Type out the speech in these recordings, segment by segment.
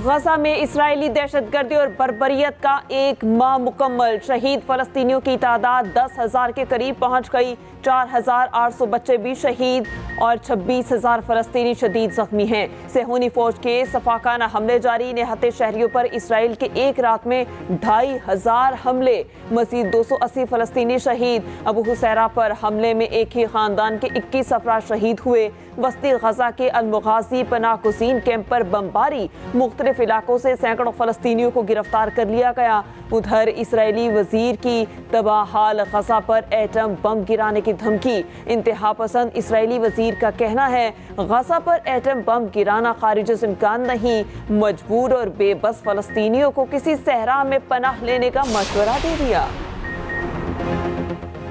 गजा में इस्राएली दहशतगर्दी और बर्बरियत का एक माह मुकम्मल। शहीद फलस्तीनियों की तादाद 10,000 के करीब पहुंच गई। 4,800 बच्चे भी शहीद और 26,000 फलस्तीनी शदीद जख्मी हैं। सेहूनी फौज के सफाकाना हमले जारी। निहत्ते शहरियों पर इसराइल के एक रात में 2,500 हमले। मजीद 280 फलस्तीनी शहीद। अबू हुसैरा पर हमले में एक ही खानदान के 21 अफराद शहीद हुए। वस्ती गजा के अल-मुगाजी पनाह गुज़ीन कैंप पर बमबारी। मुख्तलिफ इलाकों से सैकड़ों फलस्तीनियों को गिरफ्तार कर लिया गया। उधर इसराइली वजीर की तबाहाल गजा पर एटम बम गिराने की धमकी। इंतहा पसंद इसराइली वजीर का कहना है गजा पर एटम बम गिराना खारिज से इम्कान नहीं। मजबूर और बेबस फलस्तीनियों को किसी सहरा में पनाह लेने का मशवरा दे दिया।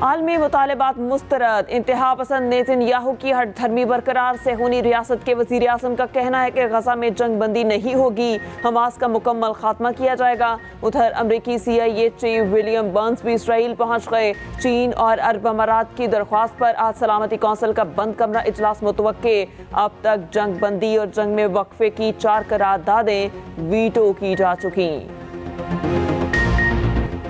आलमी मुतालबात मुस्तरद। इंतहा पसंद नेतन्याहू की हट धर्मी बरकरार। सेहूनी रियासत के वज़ीर आज़म का कहना है कि गजा में जंग बंदी नहीं होगी, हमास का मुकम्मल खात्मा किया जाएगा। उधर अमरीकी CIA चीफ विलियम बर्न्स भी इसराइल पहुंच गए। चीन और अरब अमारात की दरख्वास्त पर आज सलामती कौंसिल का बंद कमरा इजलास मुतवक्के। अब तक जंग बंदी और जंग में वक्फे की 4 करारदादें वीटो की जा चुकी।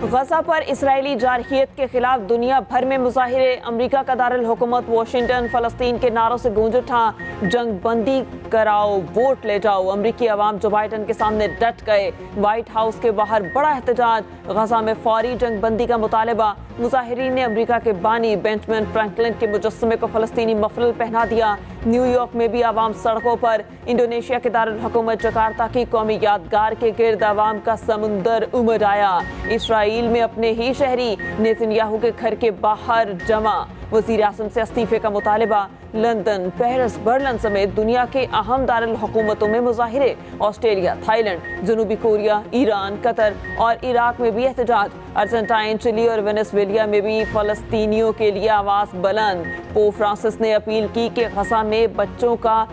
गजा पर इसराइली जारहियत के खिलाफ दुनिया भर में मुजाहिरे। अमरीका का दारुल हुकूमत वाशिंगटन फ़लस्तीन के नारों से गूंज उठा। जंग बंदी कराओ, वोट ले जाओ। अमरीकी अवाम जो बाइडन के सामने डट गए। व्हाइट हाउस के बाहर बड़ा एहतजाज। गजा में फौरी जंग बंदी का मुतालबा। मुजाहिरीन ने अमरीका के बानी बेंजामिन फ्रैंकलिन के मुजस्समे को फ़लस्तीनी मफलल पहना दिया। न्यूयॉर्क में भी आवाम सड़कों पर। इंडोनेशिया के दारुल हुकूमत जकार्ता की कौमी यादगार के गिर्द आवाम का समुंदर उमड़ आया। इसराइल में अपने ही शहरी नेतन्याहू के घर के बाहर जमा। वज़ीर आज़म से इस्तीफे का मुतालबा। लंदन, पेरिस, बर्लिन समेत दुनिया के अहम दारुल हुकूमतों में मुजाहिरे। ऑस्ट्रेलिया, थाईलैंड, जनूबी कोरिया, ईरान, कतर और इराक में भी एहतजाज। अर्जेंटाइन, चिली और वेनेजुएला में भी फ़लस्तीनियों के लिए आवाज़ बुलंद। पोप फ्रांसिस ने अपील की कि गजा में बच्चों का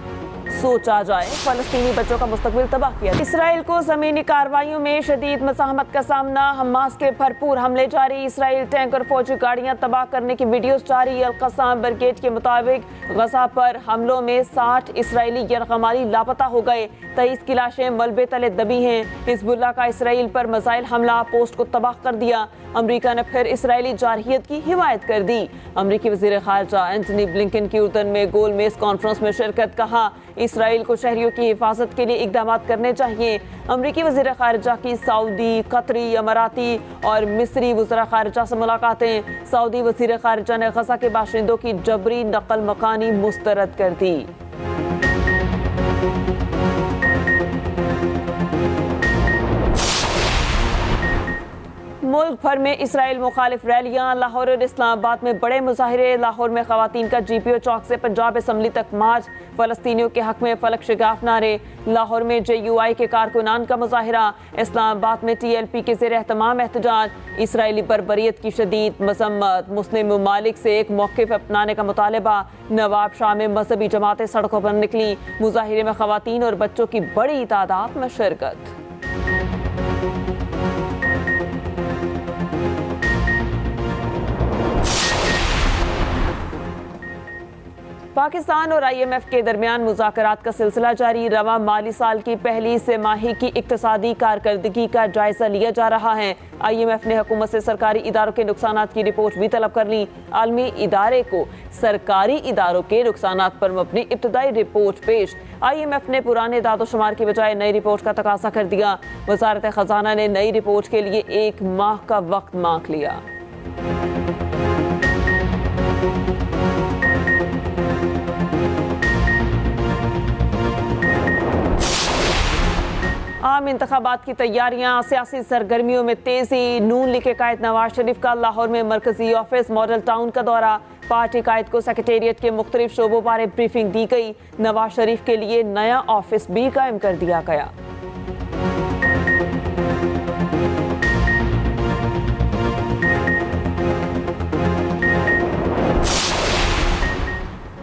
सोचा जाए, फलस्तीनी बच्चों का मुस्तकबिल तबाह किया। इसराइल को ज़मीनी कार्रवाइयों में शदीद मज़ाहमत का सामना। हमास के भरपूर हमले जारी। इसराइल टैंक और फौजी गाड़ियां तबाह करने की वीडियोस जारी। अल-क़स्साम ब्रिगेड के मुताबिक गजा पर हमलों में 60 इसराइली यरगमारी लापता हो गए। 23 की लाशें मलबे तले दबी हैं। हिज़्बुल्लाह का इसराइल पर मिसाइल हमला पोस्ट को तबाह कर दिया। अमरीका ने फिर इसराइली जारहियत की हिमायत कर दी। अमरीकी वज़ीर ख़ारिजा एंटनी ब्लिंकन की उर्दन में गोल मेज कॉन्फ्रेंस में शिरकत। कहा इसराइल को शहरियों की हिफाजत के लिए इक़दाम करने चाहिए। अमरीकी वज़ीर ख़ारिजा की सऊदी, कतरी, अमाराती और मिस्री वज़ीर ख़ारिजा से मुलाकातें। सऊदी वज़ीर ख़ारिजा ने गजा के बाशिंदों की जबरी नकल मकानी मुस्तरद कर दी। मुल्क भर में इसराइल मुखालिफ रैलियां। लाहौर और इस्लामाबाद में बड़े मुजाहिरे। लाहौर में खवातीन का GPO चौक से पंजाब असम्बली तक मार्च। फ़लस्तीनियों के हक में फलक शिगाफ नारे। लाहौर में JUI के कारकुनान का मुजाहिरा। इस्लामाबाद में TLP के ज़ेर एहतमाम एहतजाज। इसराइली बर्बरियत की शदीद मजम्मत। मुस्लिम ममालिक से एक मौक़िफ़ अपनाने का मुतालबा। नवाब शाह में मजहबी जमातें सड़कों पर निकली। मुजाहिरे में खवातीन और बच्चों की बड़ी तादाद में शिरकत। पाकिस्तान और IMF के दरमियान मुज़ाकरात का सिलसिला जारी। रवा माली साल की पहली तिमाही की इक़्तिसादी कारकर्दगी का जायजा लिया जा रहा है। IMF ने हुकूमत से सरकारी इदारों के नुकसानात की रिपोर्ट भी तलब कर ली। आलमी इदारे को सरकारी इदारों के नुकसानात पर मबनी इब्तदाई रिपोर्ट पेश। IMF ने पुराने दादोशुमार की बजाय नई रिपोर्ट का तकाजा कर दिया। वज़ारत ख़जाना ने नई रिपोर्ट के लिए 1 माह का वक्त मांग लिया। आम इंतखाबात की तैयारियां। सियासी सरगर्मियों में तेजी। नून लीग के कायद नवाज शरीफ का लाहौर में मरकजी ऑफिस मॉडल टाउन का दौरा। पार्टी कायद को सेक्रेटेरिएट के मुख्तलिफ शोबों बारे ब्रीफिंग दी गई। नवाज शरीफ के लिए नया ऑफिस भी कायम कर दिया गया।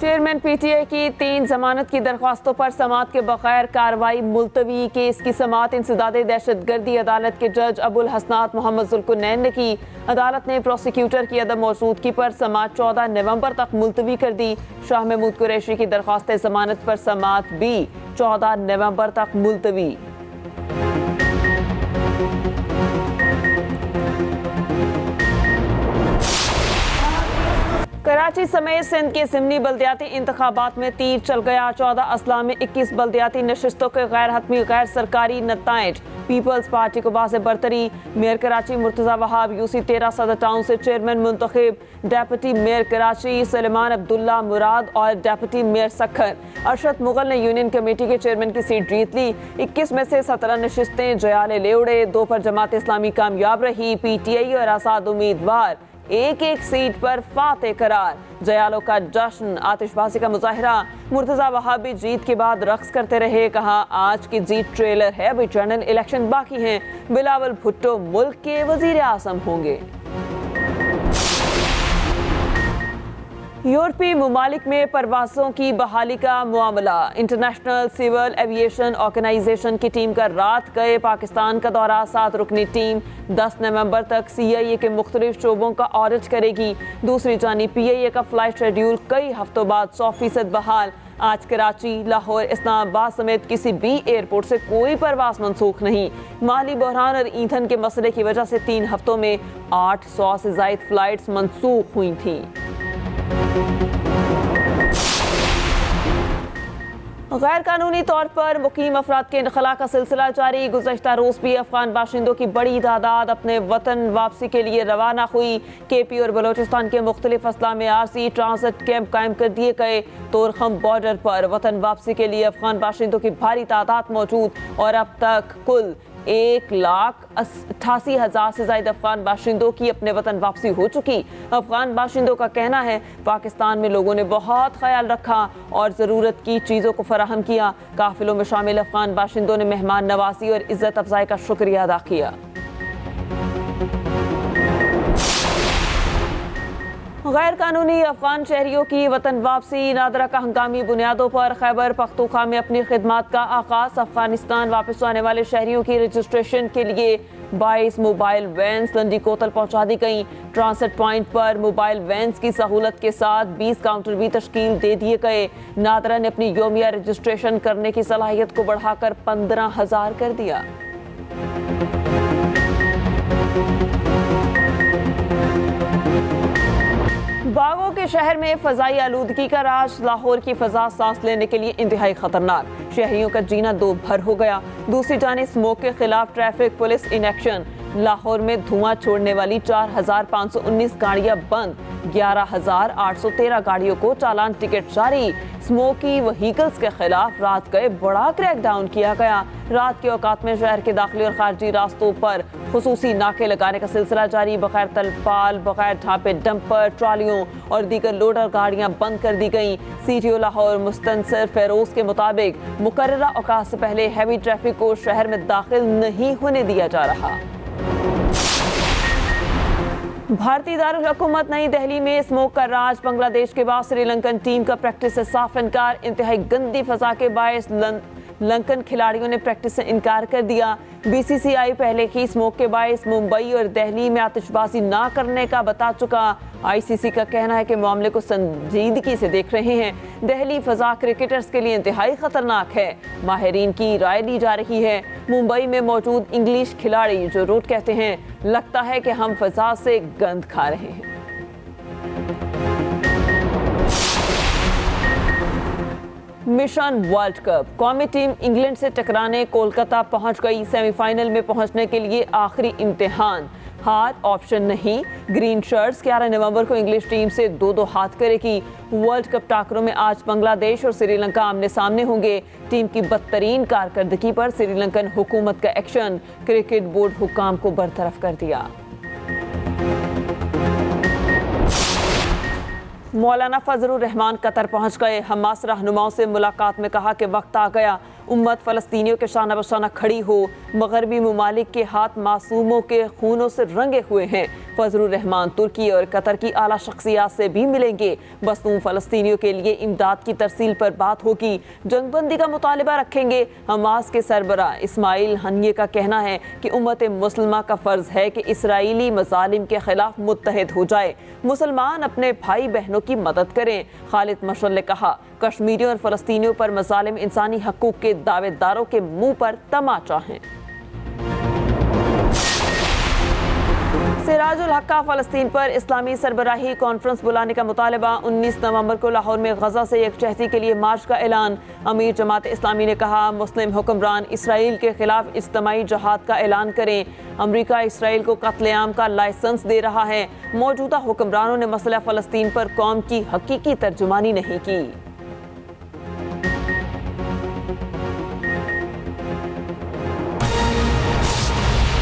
चेयरमैन PTA की 3 जमानत की दरख्वास्तों पर समाअत के बगैर कार्रवाई मुलतवी। केस की समाअत इंसदादे दहशतगर्दी अदालत के जज अबुल हसनात मोहम्मद जुल्कुनैन ने की। अदालत ने प्रोसिक्यूटर की अदम मौजूदगी पर समाअत 14 नवंबर तक मुलतवी कर दी। शाह महमूद कुरैशी की दरख्वास्त जमानत पर समाअत भी 14 नवंबर तक मुलतवी। कराची समेत सिंध के ज़िमनी बल्दियाती इंतखाबात में तीर चल गया। 14 अजला में 21 बल्दियाती नशिस्तों के गैर हतमी गैर सरकारी नताइज। पीपल्स पार्टी को बासे बरतरी। Mayor Karachi Murtaza Wahab UC 13 Saddar town से चेयरमैन मुंतखब। डेप्यूटी मेयर कराची सलेमान अब्दुल्ला मुराद और डेप्यूटी मेयर सखर अरशद मुगल ने यूनियन कमेटी के चेयरमैन की सीट जीत ली। 21 में से 17 नशिस्तें जयाले ले उड़े। 2 पर जमात इस्लामी कामयाब रही। PTI और आज़ाद उम्मीदवार एक एक सीट पर फाते करार। जयालों का जश्न, आतिशबाजी का मुजाहिरा। मुर्तज़ा वहाब भी जीत के बाद रक्स करते रहे। कहा आज की जीत ट्रेलर है, अभी जनरल इलेक्शन बाकी हैं। बिलावल भुट्टो मुल्क के वजीर आज़म होंगे। यूरोपीय ममालिक में परवाज़ों की बहाली का मामला। इंटरनेशनल सिविल एविएशन ऑर्गेनाइजेशन की टीम का रात गए पाकिस्तान का दौरा। 7 रुकनी टीम 10 नवंबर तक CIA के मुख्तलिफ शोबों का ऑडिट करेगी। दूसरी जानिब PIA का फ्लाइट शेड्यूल कई हफ्तों बाद 100% बहाल। आज कराची, लाहौर, इस्लामाबाद समेत किसी भी एयरपोर्ट से कोई परवाज मनसूख नहीं। माली बहरान और ईंधन के मसले की वजह से 3 हफ्तों में 800 से ज़ायद फ्लाइट्स मनसूख हुई थीं। गैर कानूनी तौर पर मुकीम अफराद के इनखला का सिलसिला जारी। गुज़श्ता रोज़ भी अफगान बाशिंदों की बड़ी तादाद अपने वतन वापसी के लिए रवाना हुई। KP और बलोचिस्तान के मुख्तलिफ अजला में आरसी ट्रांजिट कैंप कायम कर दिए गए। तोरखम बॉर्डर पर वतन वापसी के लिए अफगान बाशिंदों की भारी तादाद मौजूद और अब तक कुल 1,88,000 से ज़ायद अफगान बाशिंदों की अपने वतन वापसी हो चुकी। अफगान बाशिंदों का कहना है पाकिस्तान में लोगों ने बहुत ख्याल रखा और ज़रूरत की चीज़ों को फराहम किया। काफिलों में शामिल अफगान बाशिंदों ने मेहमान नवाजी और इज्जत अफजाई का शुक्रिया अदा किया। गैर कानूनी अफगान शहरियों की वतन वापसी। नादरा का हंगामी बुनियादों पर खैबर पख्तूनख्वा में अपनी खिदमात का आगाज। अफगानिस्तान वापस जाने वाले शहरियों की रजिस्ट्रेशन के लिए 22 मोबाइल वैन्स लंडी कोतल पहुंचा दी गई। ट्रांसिट पॉइंट पर मोबाइल वैन्स की सहूलत के साथ 20 काउंटर भी तश्कील दे दिए गए। नादरा ने अपनी योमिया रजिस्ट्रेशन करने की सलाहियत को बढ़ाकर 15,000 कर दिया। बागों के शहर में फजाई आलूदगी का राज। लाहौर की फजा सांस लेने के लिए इंतहाई खतरनाक। शहरियों का जीना दो भर हो गया। दूसरी जानिब स्मोक के खिलाफ traffic police in action. Lahore में धुआं छोड़ने वाली 4,519 गाड़ियां बंद। 11,813 गाड़ियों को चालान टिकट जारी। स्मोकी व्हीकल्स के खिलाफ रात गए बड़ा क्रैकडाउन किया गया। रात के औकात में शहर के दाखिली और खारजी रास्तों पर खुसूसी नाके लगाने का सिलसिला जारी। बगैर तलपाल, बगैर ढांपे डंपर, ट्रालियों और दीगर लोडर गाड़ियां बंद कर दी गई। CTO लाहौर मुस्तनसर फेरोज के मुताबिक मुकर्ररा औकात से पहले हैवी ट्रैफिक को शहर में दाखिल नहीं होने दिया जा रहा। भारतीय दारुल हुकूमत नई दिल्ली में स्मोक का राज। बांग्लादेश के बाद श्रीलंकन टीम का प्रैक्टिस से साफ इनकार। इंतहाई गंदी फजा के बायस लंकन खिलाड़ियों ने प्रैक्टिस से इनकार कर दिया। BCCI पहले ही स्मोक के बायस मुंबई और दिल्ली में आतिशबाजी ना करने का बता चुका। ICC का कहना है कि मामले को संजीदगी से देख रहे हैं। दिल्ली फजा क्रिकेटर्स के लिए इंतहाई खतरनाक है। माहिरीन की राय ली जा रही है। मुंबई में मौजूद इंग्लिश खिलाड़ी जो रूट कहते हैं, लगता है कि हम फजा से गंद खा रहे हैं। Mission world cup. कौमी टीम इंग्लैंड से टकराने कोलकाता पहुंच गई। सेमीफाइनल में पहुंचने के लिए आखिरी इम्तिहान। हार ऑप्शन नहीं। ग्रीन शर्ट्स 11 नवंबर को इंग्लिश टीम से 2-2 हाथ करेगी। वर्ल्ड कप टाकरों में आज बांग्लादेश और श्रीलंका आमने सामने होंगे। टीम की बदतरीन कारकर्दगी पर श्रीलंकन हुकूमत का एक्शन। क्रिकेट बोर्ड हुक्काम को बरतरफ कर दिया। मौलाना फजलुर रहमान कतर पहुंच गए। हमास रहनुमाओं से मुलाकात में कहा कि वक्त आ गया उम्मत फ़लस्तीनियों के शाना बशाना खड़ी हो। मगरबी ममालिक के हाथ मासूमों के खूनों से रंगे हुए हैं। फजलुर रहमान तुर्की और कतर की आला शख्सियात से भी मिलेंगे। मज़लूम फ़लस्तीनियों के लिए इमदाद की तरसील पर बात होगी। जंगबंदी का मुतालिबा रखेंगे। हमास के सरबरा इस्माइल हनिये का कहना है कि उम्मत मुस्लिमा का फ़र्ज़ है कि इसराइली मज़ालिम के खिलाफ मुत्तहिद हो जाए। मुसलमान अपने भाई बहनों की मदद करें। खालिद मशअल ने कहा कश्मीरियों और फ़लस्तीनियों पर मज़ालिम इंसानी हकूक़ के दावेदारों के मुंह पर तमाचा है। सिराजुल हक का फ़लस्तीन पर इस्लामी सरबराही कॉन्फ्रेंस बुलाने का मुतालबा। 19 नवंबर को लाहौर में गजा से यकजहती के लिए मार्च का ऐलान। अमीर जमात इस्लामी ने कहा, मुस्लिम हुक्मरान इसराइल के खिलाफ इज्तमाई जहाद का ऐलान करें। अमरीका इसराइल को कत्लेआम का लाइसेंस दे रहा है। मौजूदा हुक्मरानों ने मसला फ़लस्तीन पर कौम की हकीकी तर्जुमानी नहीं की।